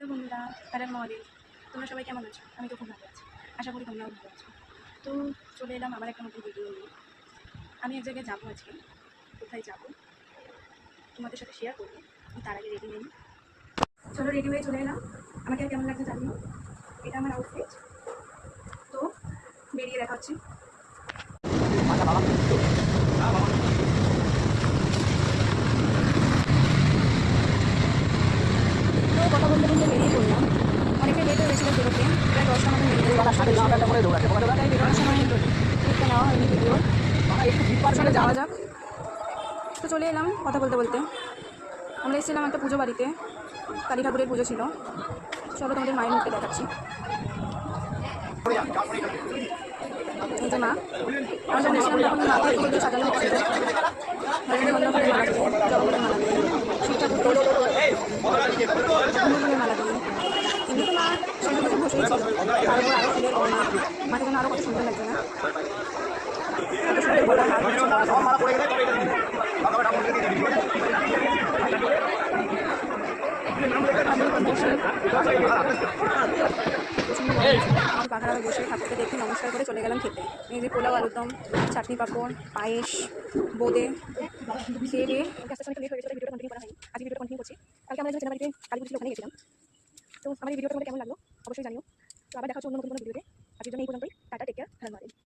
তো বন্ধুরা, হ্যালো মহাদেব, তোমরা সবাই কেমন আছো? আমি তো খুব ভালো আছি, আশা করি তোমরাও ভালো আছো। তো চলে এলাম আমার একটা নতুন ভিডিও নিয়ে। আমি এক জায়গায় যাবো আজকে। কোথায় যাবো তোমাদের সাথে শেয়ার করবো। তার আগে রেডি নেই, চলো রেডি হয়ে চলে এলাম। আমাকে আর কেমন লাগছে জানি না, এটা আমার আউটফিট। তো বেরিয়ে দেখা হচ্ছে। তো কথা বলতে বলতে বেরিয়ে পড়লাম। অনেকটা লেট হয়ে গেছিলো বেরোতে, প্রায় 10টা মতো বেরিয়ে তাই বেরোনোর সময় দেখতে নেওয়া হয়নি ভিডিও। চলে যাওয়া যাক। তো চলে এলাম কথা বলতে বলতে। আমরা এসেছিলাম একটা পুজো বাড়িতে, কালী ঠাকুরের পুজো ছিল। চলো তোমাদের মায়ের মুখে দেখাচ্ছি। এই যে মা, আমরা যখন এসেছিলাম তখন মাকে ফুল দিয়ে সাজানো হচ্ছিল। রজনীগন্ধা ফুলের মালা দিলেন, জবা ফুলের মালা দিলেন, শিব ঠাকুরকে ফুলের মালা দিলেন। এমনি তো মা সুন্দর করে বসেই ছিল, তার উপর আরও ফুলের গয়না। মাকে যেন আরও কত সুন্দর লাগছে না? কত সুন্দর গলার হার পাখারা বসে ঠাকুরকে দেখে নমস্কার করে চলে গেলাম খেতে। এই যে পোলাও, আলুরদম, চাটনি, পাঁপড়, পায়েস, বোঁদে খেয়ে দিয়ে আস্তে আস্তে লেট হয়ে গেছে, ভিডিওটা কন্টিনিউ করা হয়নি। আজকে ভিডিওটা কন্টিনিউ করছি। কালকে আমরা যে বাড়িতে কালী পুজো ছিল ওখানে গেছিলাম। তো আমার এই ভিডিওটা তোমাদের কেমন লাগলো অবশ্যই জানিও। তো আবার দেখা হচ্ছে অন্য নতুন কোনো ভিডিওতে।